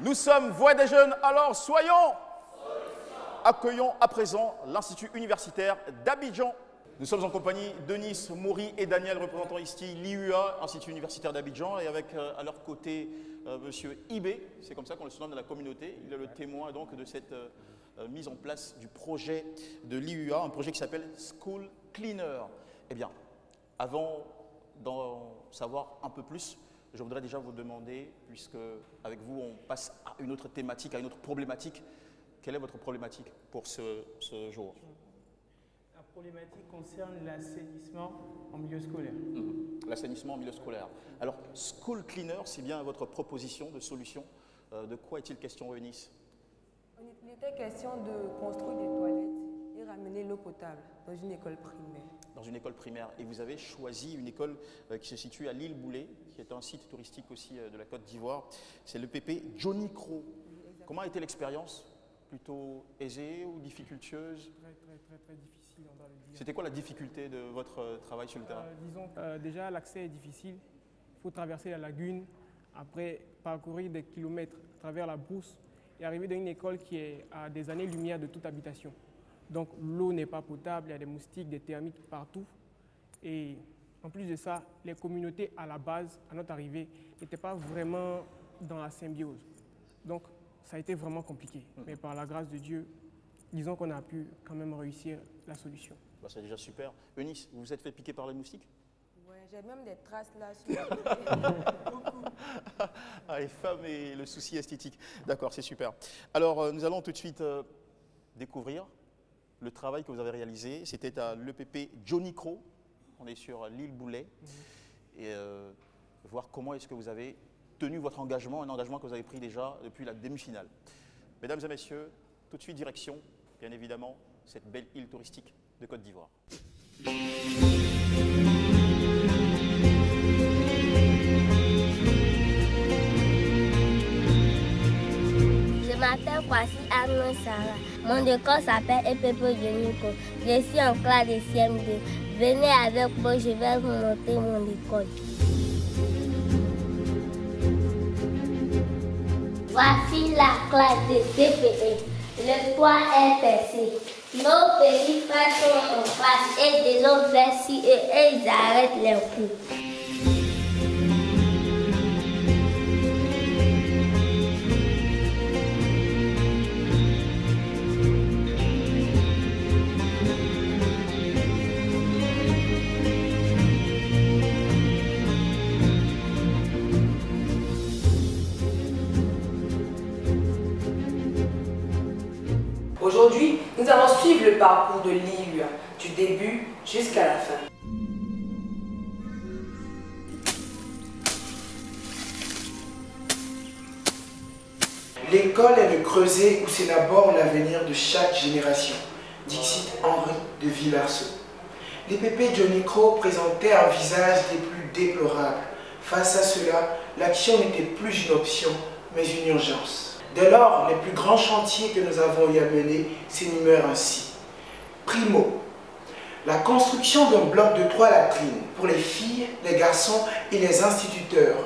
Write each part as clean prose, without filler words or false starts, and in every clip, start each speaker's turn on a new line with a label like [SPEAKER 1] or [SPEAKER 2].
[SPEAKER 1] Nous sommes Voix des jeunes, alors soyons. Accueillons à présent l'Institut universitaire d'Abidjan. Nous sommes en compagnie de Denis, Maury et Daniel, représentant ici l'IUA, Institut universitaire d'Abidjan, et avec à leur côté Monsieur Ibé, c'est comme ça qu'on le surnomme dans la communauté. Il est le témoin donc de cette mise en place du projet de l'IUA, un projet qui s'appelle School Cleaner. Eh bien, avant d'en savoir un peu plus, je voudrais déjà vous demander, puisque avec vous on passe à une autre thématique, à une autre problématique, quelle est votre problématique pour ce jour?
[SPEAKER 2] La problématique concerne l'assainissement en milieu scolaire.
[SPEAKER 1] L'assainissement en milieu scolaire. Alors, School Cleaner, c'est bien votre proposition de solution. De quoi est-il question, Eunice?
[SPEAKER 3] Il était question de construire des toilettes et ramener l'eau potable dans une école primaire.
[SPEAKER 1] Dans une école primaire. Et vous avez choisi une école qui se situe à l'île Boulet, qui est un site touristique aussi de la Côte d'Ivoire. C'est l'EPP Johnny Crow. Comment a été l'expérience? Plutôt aisée ou difficultueuse?
[SPEAKER 2] Très difficile, on doit le dire.
[SPEAKER 1] C'était quoi la difficulté de votre travail sur le terrain?
[SPEAKER 2] Disons déjà l'accès est difficile. Il faut traverser la lagune, après parcourir des kilomètres à travers la brousse et arriver dans une école qui est à des années-lumière de toute habitation. Donc l'eau n'est pas potable, il y a des moustiques, des termites partout. Et en plus de ça, les communautés à la base, à notre arrivée, n'étaient pas vraiment dans la symbiose. Donc ça a été vraiment compliqué. Mais par la grâce de Dieu, disons qu'on a pu quand même réussir la solution.
[SPEAKER 1] Bah, c'est déjà super. Eunice, vous vous êtes fait piquer par les moustiques?
[SPEAKER 3] Ouais, j'ai même des traces là sur la beaucoup.
[SPEAKER 1] Ah, les femmes et le souci esthétique. D'accord, c'est super. Alors, nous allons tout de suite découvrir le travail que vous avez réalisé. C'était à l'EPP Johnny Crow. On est sur l'île Boulet. Et voir comment est-ce que vous avez tenu votre engagement, un engagement que vous avez pris déjà depuis la demi-finale. Mesdames et messieurs, tout de suite direction, bien évidemment, cette belle île touristique de Côte d'Ivoire.
[SPEAKER 4] Je m'appelle Kwasi Arnaud Sarah. Mon école s'appelle EPP Johnny Crow. Je suis en classe de CM2. Venez avec moi, je vais vous montrer mon école. Voici la classe de CPE. Le toit est percé. Nos petits frères sont en classe et des autres versis et ils arrêtent les cours.
[SPEAKER 3] Aujourd'hui, nous allons suivre le parcours de l'IUA, du début jusqu'à la fin.
[SPEAKER 5] L'école est le creuset où s'élabore l'avenir de chaque génération. Dixit Henri de Villarceau. L'EPP Johnny Crow présentait un visage des plus déplorables. Face à cela, l'action n'était plus une option, mais une urgence. Dès lors, les plus grands chantiers que nous avons eu à mener s'énumèrent ainsi. Primo, la construction d'un bloc de 3 latrines pour les filles, les garçons et les instituteurs.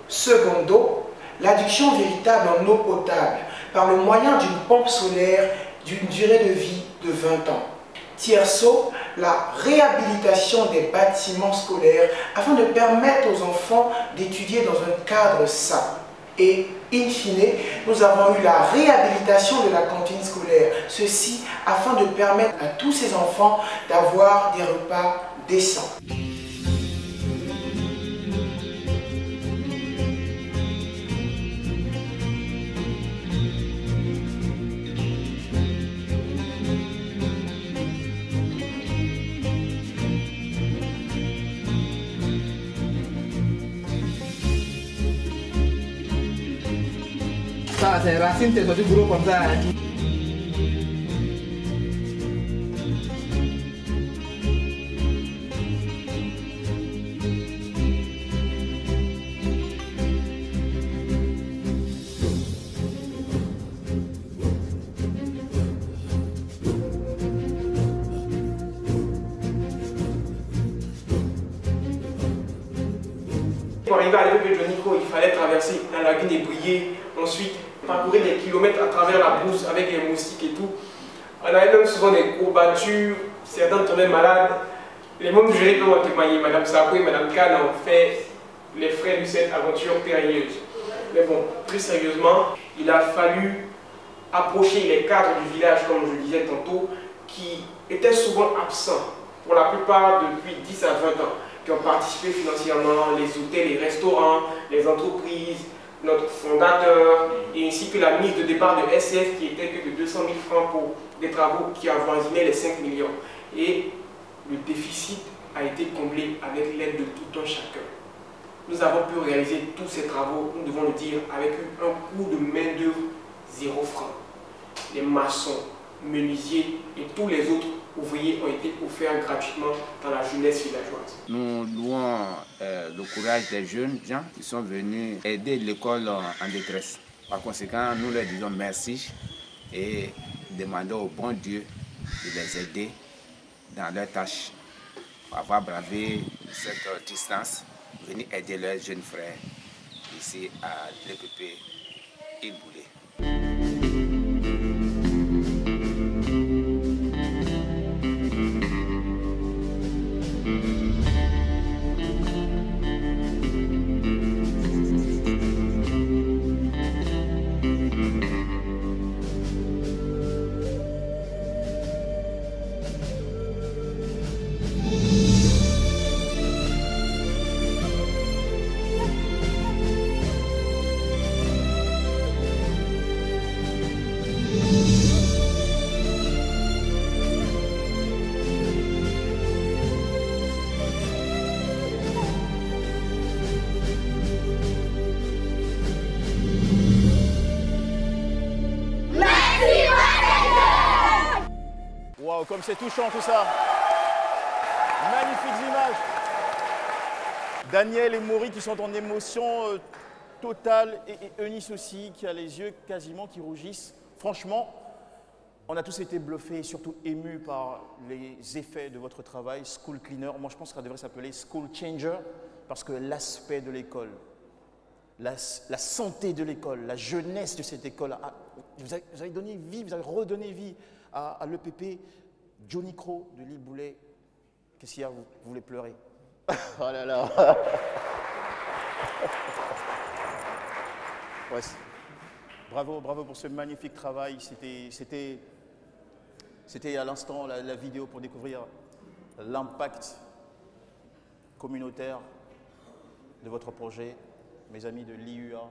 [SPEAKER 5] Secondo, l'adduction véritable en eau potable par le moyen d'une pompe solaire d'une durée de vie de 20 ans. Tierso, la réhabilitation des bâtiments scolaires afin de permettre aux enfants d'étudier dans un cadre sain. Et, in fine, nous avons eu la réhabilitation de la cantine scolaire. Ceci afin de permettre à tous ces enfants d'avoir des repas décents.
[SPEAKER 6] Ça, c'est Racine, c'est sorti boulot comme ça.
[SPEAKER 2] Pour arriver à l'EPP Johnny Crow, il fallait traverser la lagune et briller.
[SPEAKER 7] Ensuite, parcourir des kilomètres à travers la brousse avec les moustiques et tout. On avait même souvent des courbatures, certains tombaient malades. Les membres du jury peuvent en témoigner. Madame Sarko et Madame Kahn ont fait les frais de cette aventure périlleuse. Mais bon, plus sérieusement, il a fallu approcher les cadres du village, comme je le disais tantôt, qui étaient souvent absents, pour la plupart depuis 10 à 20 ans, qui ont participé financièrement, les hôtels, les restaurants, les entreprises, notre fondateur, et ainsi que la mise de départ de SCF qui était que de 200 000 francs pour des travaux qui avoisinaient les 5 millions. Et le déficit a été comblé avec l'aide de tout un chacun. Nous avons pu réaliser tous ces travaux, nous devons le dire, avec un coût de main-d'œuvre 0 francs. Les maçons, menuisiers et tous les autres ouvriers ont été offerts gratuitement dans la jeunesse villageoise.
[SPEAKER 8] Nous louons le courage des jeunes gens qui sont venus aider l'école en détresse. Par conséquent, nous leur disons merci et demandons au bon Dieu de les aider dans leurs tâches pour avoir bravé cette distance, venir aider leurs jeunes frères ici à l'EPP Île Boulay.
[SPEAKER 1] Waouh, comme c'est touchant tout ça. Magnifiques images. Daniel et Maury qui sont en émotion totale et Eunice aussi qui a les yeux quasiment qui rougissent. Franchement, on a tous été bluffés et surtout émus par les effets de votre travail, School Cleaner. Moi, je pense que ça devrait s'appeler School Changer parce que l'aspect de l'école, la santé de l'école, la jeunesse de cette école, vous avez donné vie, vous avez redonné vie à l'EPP. Johnny Crow de l'île Boulay. Qu'est-ce qu'il y a, vous voulez pleurer? Oh là là. Ouais, bravo, bravo pour ce magnifique travail. C'était à l'instant la vidéo pour découvrir l'impact communautaire de votre projet. Mes amis de l'IUA,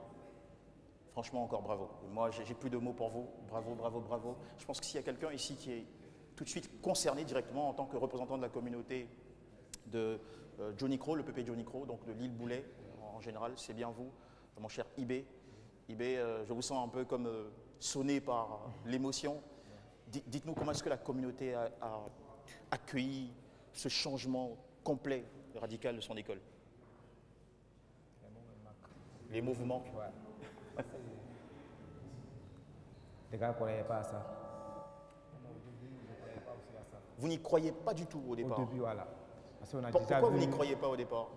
[SPEAKER 1] franchement encore bravo. Moi, j'ai plus de mots pour vous. Bravo, bravo, bravo. Je pense que s'il y a quelqu'un ici qui est tout de suite concerné directement en tant que représentant de la communauté de Johnny Crow, le PP Johnny Crow, donc de l'île Boulay en général, c'est bien vous, mon cher Ibé. Ibé, je vous sens un peu comme sonné par l'émotion. Dites-nous comment est-ce que la communauté a accueilli ce changement complet et radical de son école. Les mouvements.
[SPEAKER 9] Ouais. Les gars ne croyaient pas à ça.
[SPEAKER 1] Vous n'y croyez pas du tout au départ?
[SPEAKER 9] Au début, voilà. Parce qu'on a
[SPEAKER 1] Pourquoi vous n'y croyez pas au départ?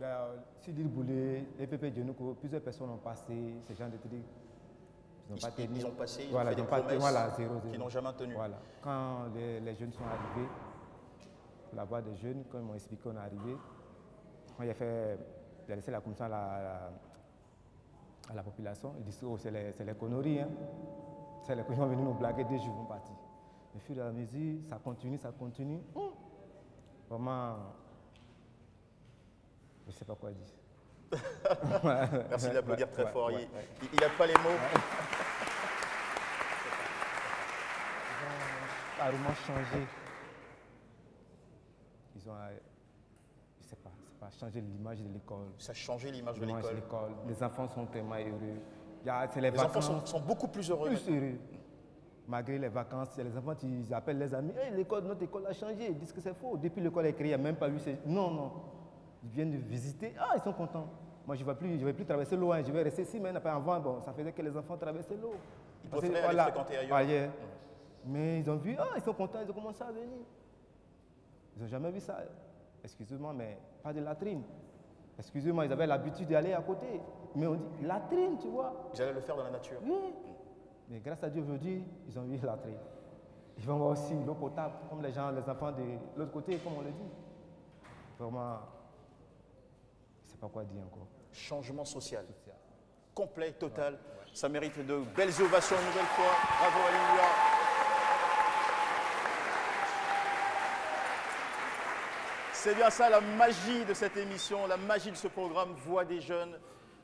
[SPEAKER 9] Si l'île Boulay, les PP Johnny Crow, plusieurs personnes ont passé ces genres de trucs.
[SPEAKER 1] Ils ont passé, ils
[SPEAKER 9] voilà,
[SPEAKER 1] ont fait des promesses
[SPEAKER 9] voilà,
[SPEAKER 1] qui n'ont jamais tenu.
[SPEAKER 9] Voilà. Quand les jeunes sont arrivés, la voix des jeunes, quand ils m'ont expliqué qu'on est arrivé, quand j'ai laissé la commission à la population, ils disent oh, c'est les conneries, hein. C'est les conneries, ils vont venir nous blaguer, 2 jours ils vont partir. Au fur et à mesure, ça continue, ça continue. Vraiment, je ne sais pas quoi dire.
[SPEAKER 1] Merci de l'applaudir très fort. Il n'a pas les mots.
[SPEAKER 9] Ils ont carrément changé. Ils ont, je ne sais pas, changé l'image de l'école.
[SPEAKER 1] Ça a changé l'image de l'école.
[SPEAKER 9] Les enfants sont tellement heureux.
[SPEAKER 1] Les enfants sont beaucoup plus heureux.
[SPEAKER 9] Malgré les vacances, il y a les enfants qui appellent les amis. Hey, notre école a changé. Ils disent que c'est faux. Depuis l'école est créée, il n'y a même pas eu. Non, non. Ils viennent de visiter. Ah, ils sont contents. Moi, je ne vais plus traverser l'eau. Hein. Je vais rester ici. Mais avant, bon, ça faisait que les enfants traversaient l'eau.
[SPEAKER 1] Ils préféraient aller fréquenter ailleurs.
[SPEAKER 9] Mais ils ont vu. Ah, ils sont contents. Ils ont commencé à venir. Ils n'ont jamais vu ça. Excusez-moi, mais pas de latrine. Excusez-moi, ils avaient l'habitude d'aller à côté. Mais on dit latrine, tu vois.
[SPEAKER 1] Ils allaient le faire dans la nature.
[SPEAKER 9] Oui. Mais grâce à Dieu, aujourd'hui, ils ont eu latrine. Ils vont avoir aussi l'eau potable, comme les enfants de l'autre côté, comme on le dit. Vraiment, je ne sais pas quoi dire encore.
[SPEAKER 1] Changement social. Complet, total. Ça mérite de belles ovations une nouvelle fois. Bravo, Alléluia. C'est bien ça la magie de cette émission, la magie de ce programme Voix des jeunes.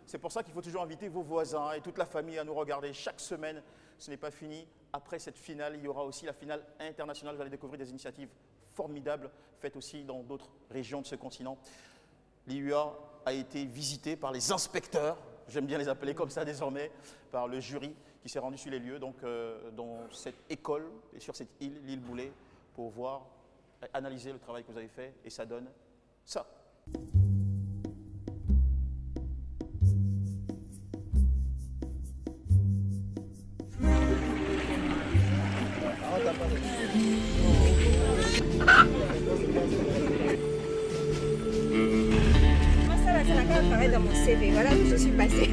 [SPEAKER 1] C'est pour ça qu'il faut toujours inviter vos voisins et toute la famille à nous regarder chaque semaine. Ce n'est pas fini. Après cette finale, il y aura aussi la finale internationale. Vous allez découvrir des initiatives formidables faites aussi dans d'autres régions de ce continent. L'IUA a été visité par les inspecteurs, j'aime bien les appeler comme ça désormais, par le jury qui s'est rendu sur les lieux, donc dans cette école et sur cette île, l'île Boulet, pour voir, analyser le travail que vous avez fait, et ça donne ça.
[SPEAKER 10] Ça va quand même apparaître dans mon CV. Voilà où je suis passée.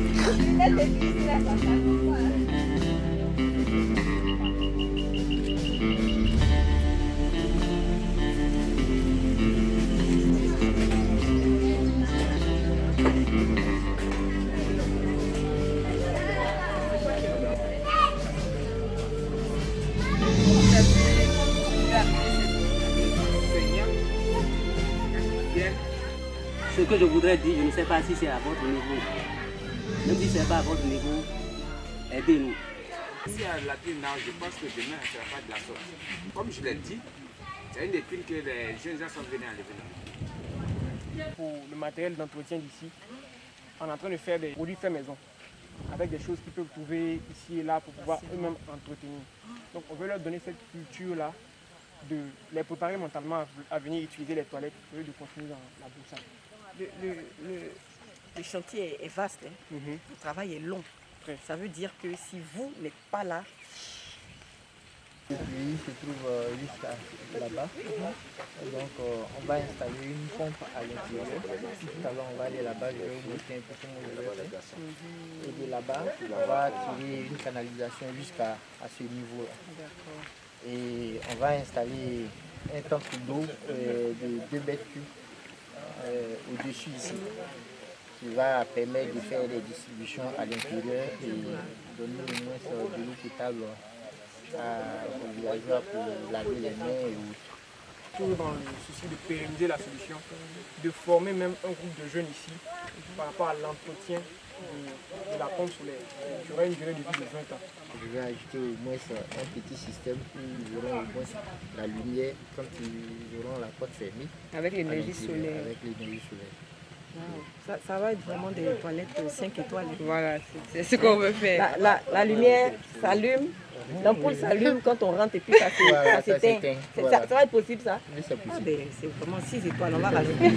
[SPEAKER 11] Ce que je voudrais dire, je ne sais pas si c'est à votre niveau. Même si ce n'est pas à votre niveau, aidez-nous.
[SPEAKER 8] Si à la latrine, je pense que demain, ce ne sera pas de la sorte. Comme je l'ai dit, c'est une des films que les jeunes gens sont venus enlever.
[SPEAKER 2] Pour le matériel d'entretien d'ici, on est en train de faire des produits faits maison, avec des choses qu'ils peuvent trouver ici et là pour pouvoir eux-mêmes entretenir. Donc on veut leur donner cette culture-là, de les préparer mentalement à venir utiliser les toilettes au lieu de continuer dans la broussade.
[SPEAKER 12] Le chantier est vaste, hein. Le travail est long. Ça veut dire que si vous n'êtes pas là...
[SPEAKER 13] Le puits se trouve juste là-bas. Donc on va installer une pompe à l'intérieur. Tout à l'heure on va aller là-bas, je vais vous montrer un peu comment je vais faire. Et de là-bas, on va tirer une canalisation jusqu'à ce niveau-là. Et on va installer un tank d'eau de 2 mètres cubes au-dessus ici, qui va permettre de faire des distributions à l'intérieur et donner au moins de l'eau potable aux villageois pour laver les mains et autres.
[SPEAKER 2] Toujours dans le souci de pérenniser la solution, de former même un groupe de jeunes ici par rapport à l'entretien de la pompe solaire, qui aura une durée de vie de 20 ans.
[SPEAKER 13] Je vais ajouter au moins un petit système où ils auront au moins la lumière quand ils auront la porte fermée.
[SPEAKER 12] Avec l'énergie solaire.
[SPEAKER 13] Avec l'énergie solaire.
[SPEAKER 12] Wow. Ça va être vraiment des toilettes 5 étoiles.
[SPEAKER 3] Voilà, c'est ce qu'on veut faire.
[SPEAKER 12] La lumière s'allume, l'ampoule s'allume quand on rentre et puis ça s'éteint.
[SPEAKER 13] Voilà.
[SPEAKER 12] Ça va être possible ça?
[SPEAKER 13] Oui, c'est possible.
[SPEAKER 12] C'est vraiment 6 étoiles, on va rajouter.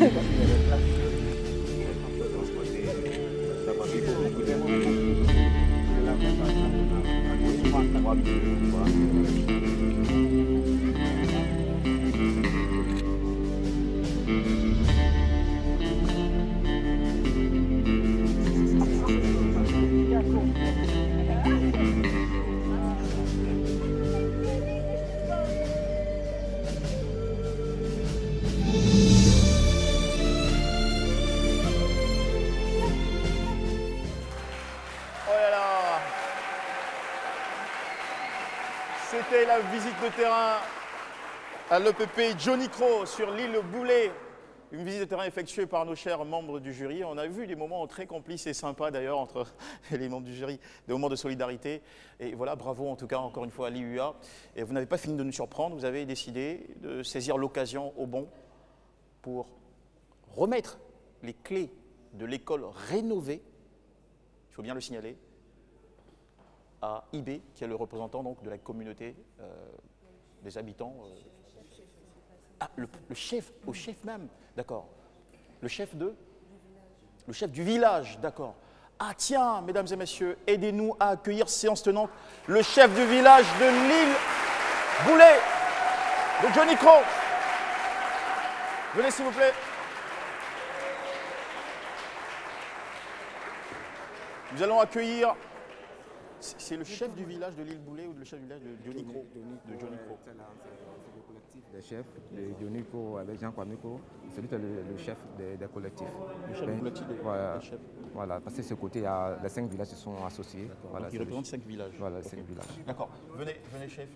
[SPEAKER 1] C'était la visite de terrain à l'EPP Johnny Crow sur l'île Boulet. Une visite de terrain effectuée par nos chers membres du jury. On a vu des moments très complices et sympas d'ailleurs entre les membres du jury, des moments de solidarité. Et voilà, bravo en tout cas encore une fois à l'IUA. Et vous n'avez pas fini de nous surprendre, vous avez décidé de saisir l'occasion au bon pour remettre les clés de l'école rénovée, il faut bien le signaler, à IB, qui est le représentant donc, de la communauté des habitants. Le chef, au chef même, d'accord. Le chef du village, d'accord. Ah tiens, mesdames et messieurs, aidez-nous à accueillir séance tenante le chef du village de l'île Boulet, de Johnny Crow. Venez s'il vous plaît. Nous allons accueillir... C'est le chef du village de l'île Boulay ou le chef du village de Johnny Crow? De Johnny Crow.
[SPEAKER 9] C'est le collectif des chefs de Johnny Crow avec Jean Kwamiko. C'est lui le chef des collectifs.
[SPEAKER 1] Le chef du collectif des chefs.
[SPEAKER 9] Voilà, parce que ce côté, les 5 villages se sont associés.
[SPEAKER 1] Voilà, il représente 5 villages.
[SPEAKER 9] Voilà, 5 villages.
[SPEAKER 1] D'accord. Venez, chef.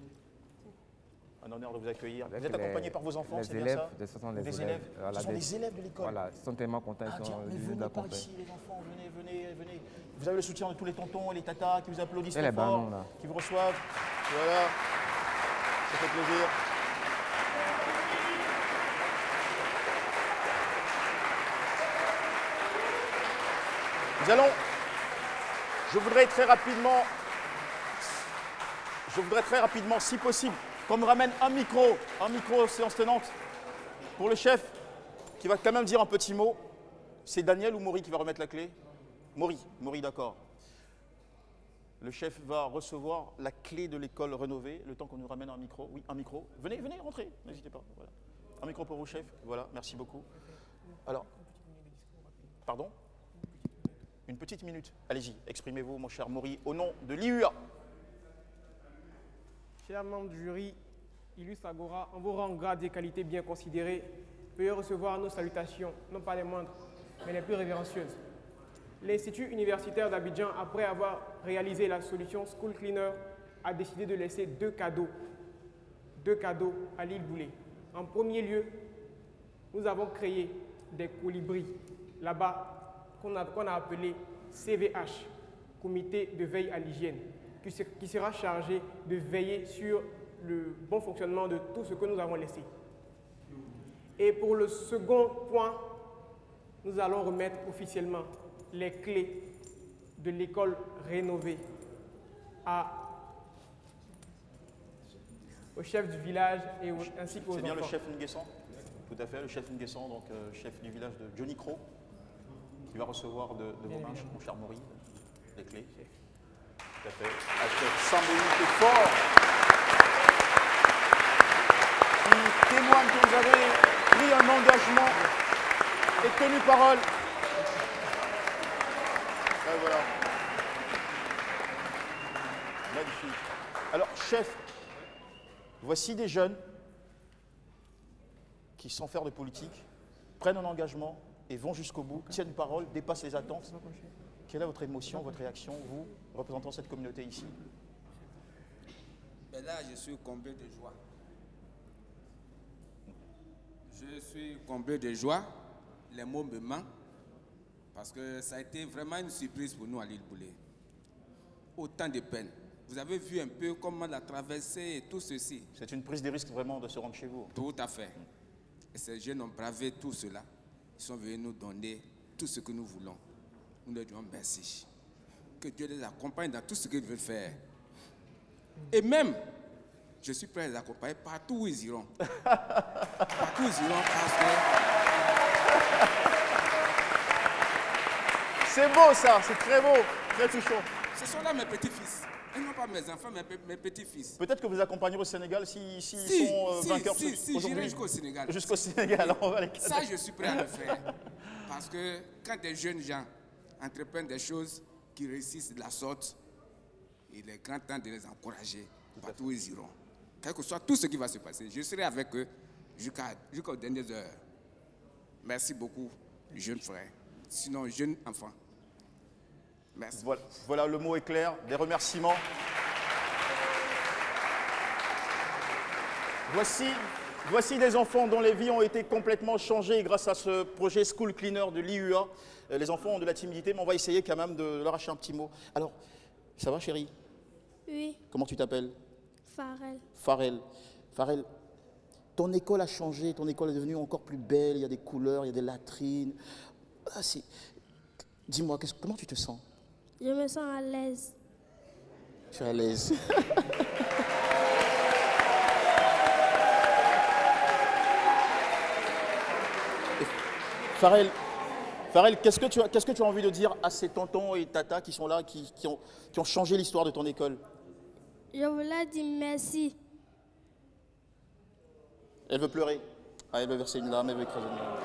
[SPEAKER 1] Un honneur de vous accueillir. Vous êtes accompagné par vos enfants, c'est bien ça?
[SPEAKER 9] Ce sont les
[SPEAKER 1] des
[SPEAKER 9] élèves.
[SPEAKER 1] Voilà, ce sont des élèves de l'école.
[SPEAKER 9] Voilà, ils sont tellement contents.
[SPEAKER 1] Ah, tiens, mais venez par ici, les enfants, venez. Vous avez le soutien de tous les tontons et les tatas qui vous applaudissent très fort, qui vous reçoivent. Voilà, ça fait plaisir. Nous allons, je voudrais très rapidement, si possible, qu'on me ramène un micro séance tenante, pour le chef, qui va quand même dire un petit mot. C'est Daniel ou Maury qui va remettre la clé? Maury, d'accord. Le chef va recevoir la clé de l'école rénovée, le temps qu'on nous ramène un micro. Oui, un micro. Venez, rentrez, n'hésitez pas. Voilà. Un micro pour vous, chef. Voilà, merci beaucoup. Alors, pardon? Une petite minute. Allez-y, exprimez-vous, mon cher Maury, au nom de l'IUA.
[SPEAKER 2] Chers membres du jury, illustre Agora, en vos rangs, grades et qualités bien considérés, veuillez recevoir nos salutations, non pas les moindres, mais les plus révérencieuses. L'Institut universitaire d'Abidjan, après avoir réalisé la solution School Cleaner, a décidé de laisser deux cadeaux à l'île Boulay. En premier lieu, nous avons créé des colibris là-bas qu'on a appelé CVH, Comité de veille à l'hygiène, qui sera chargé de veiller sur le bon fonctionnement de tout ce que nous avons laissé. Et pour le second point, nous allons remettre officiellement les clés de l'école rénovée au chef du village et ainsi qu'aux enfants.
[SPEAKER 1] C'est bien le chef Nguessan? Tout à fait, le chef Nguessan, donc chef du village de Johnny Crow, qui va recevoir de vos mains, mon cher Maury, les clés. Tout à fait. Avec symbolique et fort, qui témoigne que vous avez pris un engagement et tenu parole. Et voilà. Magnifique. Alors, chef, voici des jeunes qui, sans faire de politique, prennent un engagement et vont jusqu'au bout, tiennent parole, dépassent les attentes. Quelle est votre émotion, votre réaction, vous, représentant cette communauté ici?
[SPEAKER 8] Ben là, je suis comblé de joie. Je suis comblé de joie. Les mots me manquent. Parce que ça a été vraiment une surprise pour nous à l'île Boulay. Autant de peine. Vous avez vu un peu comment la traversée et tout ceci.
[SPEAKER 1] C'est une prise de risque vraiment de se rendre chez vous.
[SPEAKER 8] Tout à fait. Et ces jeunes ont bravé tout cela. Ils sont venus nous donner tout ce que nous voulons. Nous leur disons merci. Que Dieu les accompagne dans tout ce qu'ils veulent faire. Et même, je suis prêt à les accompagner partout où ils iront. Partout où ils iront parce que...
[SPEAKER 1] C'est beau ça, c'est très beau, très touchant.
[SPEAKER 8] Ce sont là mes petits-fils. Et non pas mes enfants, mes petits-fils.
[SPEAKER 1] Peut-être que vous accompagnerez au Sénégal s'ils sont vainqueurs aujourd'hui.
[SPEAKER 8] Si, j'irai jusqu'au Sénégal.
[SPEAKER 1] Jusqu'au Sénégal, on va les
[SPEAKER 8] Ça, je suis prêt à le faire. Parce que quand des jeunes gens entreprennent des choses qui réussissent de la sorte, il est grand temps de les encourager partout où ils iront. Quel que soit tout ce qui va se passer, je serai avec eux jusqu'aux dernières heures. Merci beaucoup, jeunes frères. Sinon, jeunes enfants. Merci.
[SPEAKER 1] Voilà, le mot est clair. Des remerciements. Voici des enfants dont les vies ont été complètement changées grâce à ce projet School Cleaner de l'IUA. Les enfants ont de la timidité, mais on va essayer quand même de leur arracher un petit mot. Alors, ça va, chérie?
[SPEAKER 4] Oui.
[SPEAKER 1] Comment tu t'appelles?
[SPEAKER 4] Farel.
[SPEAKER 1] Farel, ton école a changé, ton école est devenue encore plus belle, il y a des couleurs, il y a des latrines. Ah, dis-moi, comment tu te sens?
[SPEAKER 4] Je me sens à l'aise.
[SPEAKER 1] Je suis à l'aise. Farel, qu'est-ce que tu as envie de dire à ces tontons et tatas qui sont là, qui ont changé l'histoire de ton école?
[SPEAKER 4] Je voulais dire merci.
[SPEAKER 1] Elle veut pleurer. Ah, elle veut verser une larme, elle veut écraser une larme.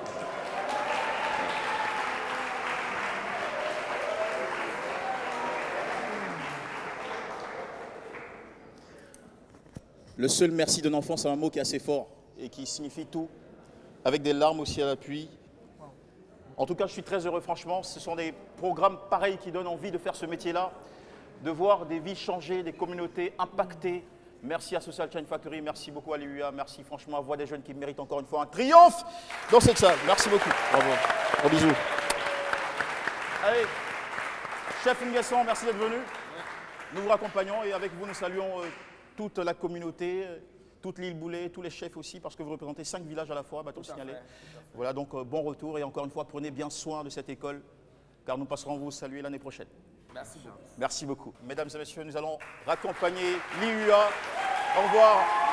[SPEAKER 1] Le seul merci d'un enfant, c'est un mot qui est assez fort et qui signifie tout, avec des larmes aussi à l'appui. En tout cas, je suis très heureux, franchement. Ce sont des programmes pareils qui donnent envie de faire ce métier-là, de voir des vies changer, des communautés impactées. Merci à Social Change Factory, merci beaucoup à l'IUA, merci franchement à Voix des Jeunes qui méritent encore une fois un triomphe dans cette salle. Merci beaucoup. Bravo. Gros bisous. Allez, chef Nguesson, merci d'être venu. Nous vous raccompagnons et avec vous, nous saluons toute la communauté, toute l'île Boulay, tous les chefs aussi, parce que vous représentez 5 villages à la fois, bateau signalé. Voilà, donc bon retour et encore une fois, prenez bien soin de cette école, car nous passerons vous saluer l'année prochaine.
[SPEAKER 14] Merci beaucoup.
[SPEAKER 1] Merci beaucoup. Mesdames et messieurs, nous allons raccompagner l'IUA. Au revoir.